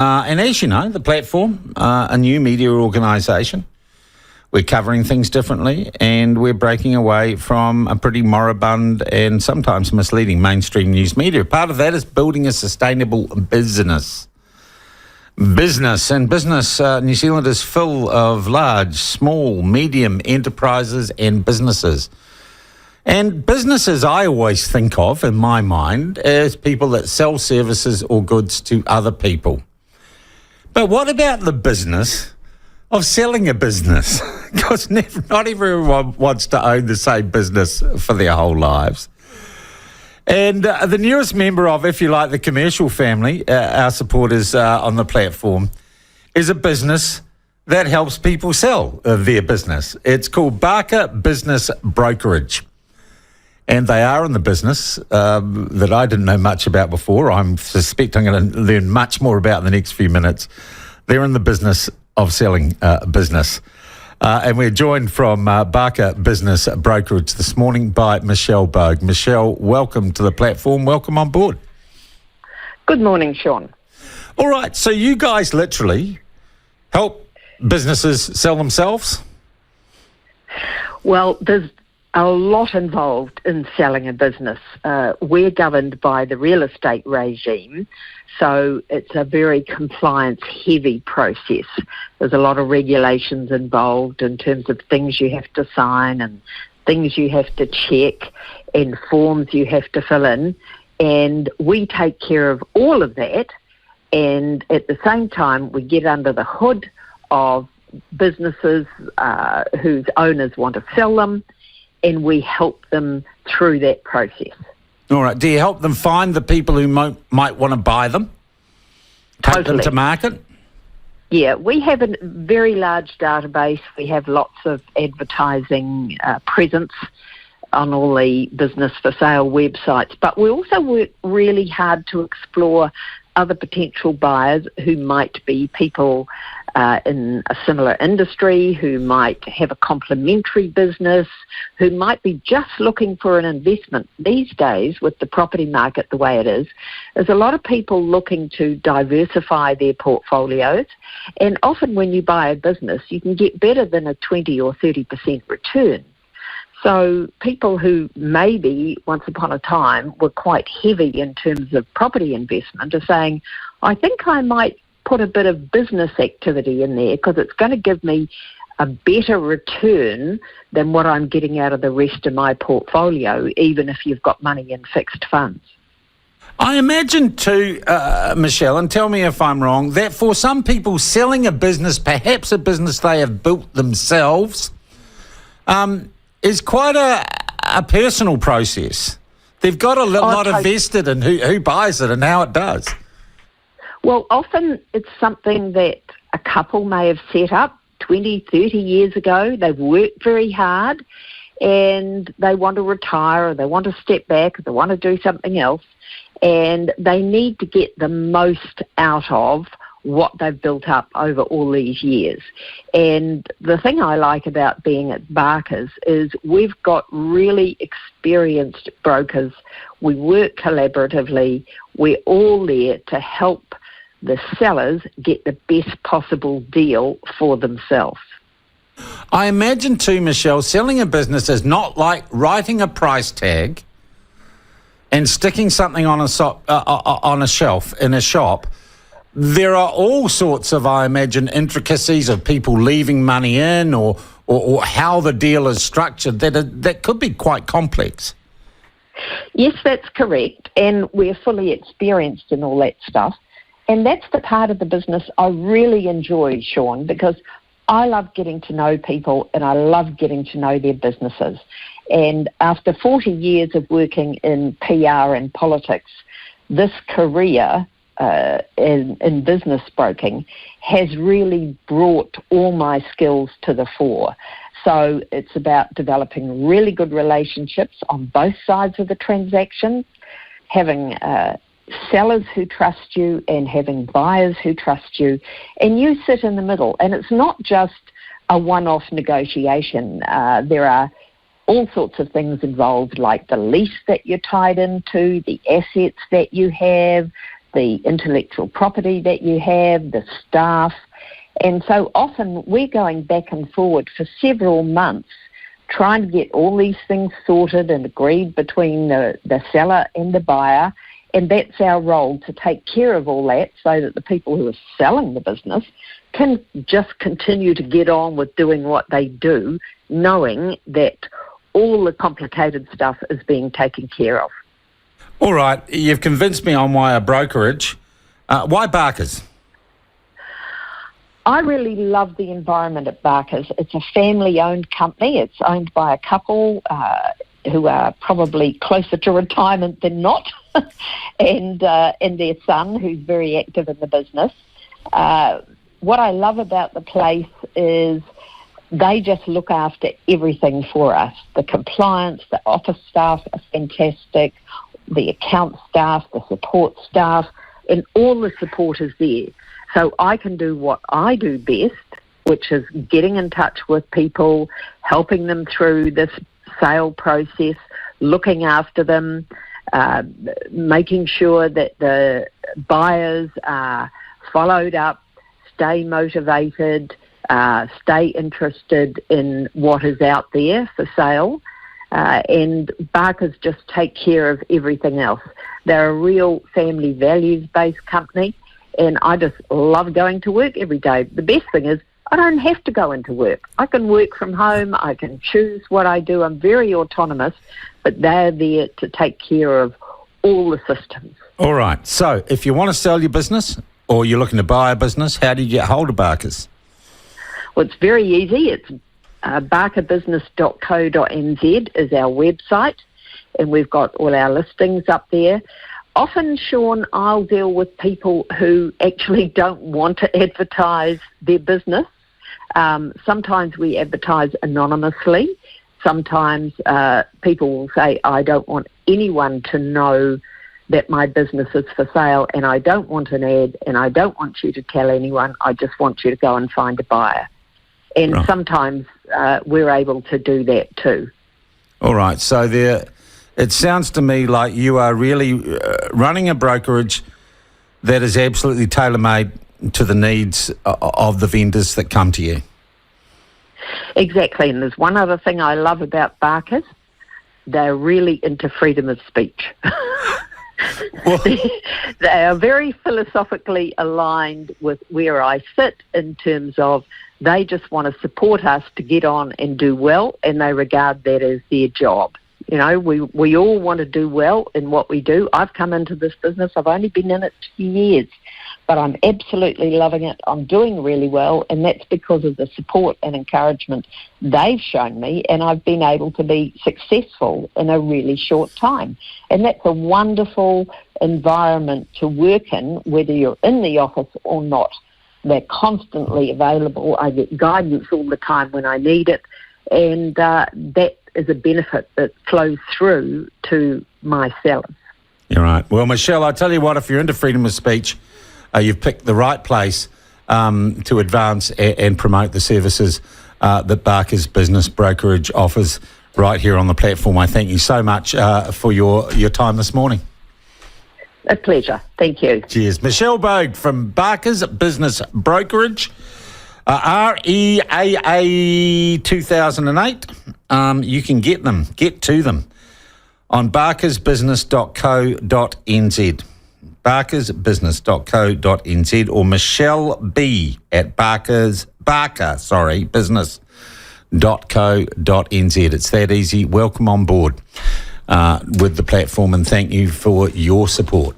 And as you know, the platform, a new media organisation, we're covering things differently and we're breaking away from a pretty moribund and sometimes misleading mainstream news media. Part of that is building a sustainable business. New Zealand is full of large, small, medium enterprises and businesses. And businesses I always think of, in my mind, as people that sell services or goods to other people. But what about the business of selling a business? Because not everyone wants to own the same business for their whole lives. And the newest member of, if you like, the commercial family, our supporters on the platform, is a business that helps people sell their business. It's called Barker Business Brokerage. And they are in the business that I didn't know much about before. I suspect I'm going to learn much more about in the next few minutes. They're in the business of selling business. And we're joined from Barker Business Brokerage this morning by Michelle Bogue. Michelle, welcome to the platform. Welcome on board. Good morning, Sean. All right, so you guys literally help businesses sell themselves? Well, there's a lot involved in selling a business. We're governed by the real estate regime, so it's a very compliance-heavy process. There's a lot of regulations involved in terms of things you have to sign and things you have to check and forms you have to fill in, and we take care of all of that, and at the same time we get under the hood of businesses whose owners want to sell them, and we help them through that process. All right. Do you help them find the people who might want to buy them? Take them to market? Yeah, we have a very large database. We have lots of advertising presence on all the business for sale websites, but we also work really hard to explore other potential buyers who might be people in a similar industry, who might have a complementary business, who might be just looking for an investment. These days, with the property market the way it is, there's a lot of people looking to diversify their portfolios, and often when you buy a business, you can get better than a 20 or 30% return. So people who maybe once upon a time were quite heavy in terms of property investment are saying, I think I might put a bit of business activity in there because it's going to give me a better return than what I'm getting out of the rest of my portfolio, even if you've got money in fixed funds. I imagine too, Michelle, and tell me if I'm wrong, that for some people selling a business, perhaps a business they have built themselves, is quite a personal process. They've got a lot invested in who buys it and how it does. Well, often it's something that a couple may have set up 20, 30 years ago. They've worked very hard and they want to retire or they want to step back or they want to do something else, and they need to get the most out of what they've built up over all these years. And the thing I like about being at Barker's is we've got really experienced brokers. We work collaboratively. We're all there to help the sellers get the best possible deal for themselves. I imagine too, Michelle, selling a business is not like writing a price tag and sticking something on a shelf in a shop. There are all sorts of, I imagine, intricacies of people leaving money in or how the deal is structured that could be quite complex. Yes, that's correct, and we're fully experienced in all that stuff. And that's the part of the business I really enjoy, Sean, because I love getting to know people and I love getting to know their businesses. And after 40 years of working in PR and politics, this career in business broking has really brought all my skills to the fore. So it's about developing really good relationships on both sides of the transaction, having sellers who trust you and having buyers who trust you, and you sit in the middle. And it's not just a one-off negotiation. There are all sorts of things involved, like the lease that you're tied into, the assets that you have, the intellectual property that you have, the staff. And so often we're going back and forward for several months trying to get all these things sorted and agreed between the seller and the buyer. And that's our role, to take care of all that so that the people who are selling the business can just continue to get on with doing what they do, knowing that all the complicated stuff is being taken care of. All right, you've convinced me on why a brokerage. Why Barker's? I really love the environment at Barker's. It's a family-owned company. It's owned by a couple who are probably closer to retirement than not, and their son, who's very active in the business. What I love about the place is they just look after everything for us. The compliance, the office staff are fantastic, the account staff, the support staff, and all the support is there. So I can do what I do best, which is getting in touch with people, helping them through this sale process, looking after them, making sure that the buyers are followed up, stay motivated, stay interested in what is out there for sale. And Barker's just take care of everything else. They're a real family values-based company, and I just love going to work every day. The best thing is I don't have to go into work. I can work from home. I can choose what I do. I'm very autonomous, but they're there to take care of all the systems. All right. So if you want to sell your business or you're looking to buy a business, how do you get hold of Barker's? Well, it's very easy. It's barkerbusiness.co.nz is our website, and we've got all our listings up there. Often, Sean, I'll deal with people who actually don't want to advertise their business. Sometimes we advertise anonymously. Sometimes people will say, I don't want anyone to know that my business is for sale, and I don't want an ad, and I don't want you to tell anyone. I just want you to go and find a buyer. And right. Sometimes we're able to do that too. All right. So it sounds to me like you are really running a brokerage that is absolutely tailor-made to the needs of the vendors that come to you. Exactly. And there's one other thing I love about Barker's. They're really into freedom of speech. They are very philosophically aligned with where I sit in terms of they just want to support us to get on and do well, and they regard that as their job. You know, we all want to do well in what we do. I've come into this business. I've only been in it 2 years, but I'm absolutely loving it. I'm doing really well, and that's because of the support and encouragement they've shown me, and I've been able to be successful in a really short time. And that's a wonderful environment to work in, whether you're in the office or not. They're constantly available. I get guidance all the time when I need it, and that is a benefit that flows through to my sellers. You're right. Well, Michelle, I tell you what, if you're into freedom of speech, you've picked the right place to advance and promote the services that Barker's Business Brokerage offers right here on the platform. I thank you so much for your time this morning. A pleasure. Thank you. Cheers. Michelle Bogue from Barker's Business Brokerage, REAA 2008. You can get to them on barkersbusiness.co.nz. barkersbusiness.co.nz or Michelle B at business.co.nz. It's that easy. Welcome on board with the platform, and thank you for your support.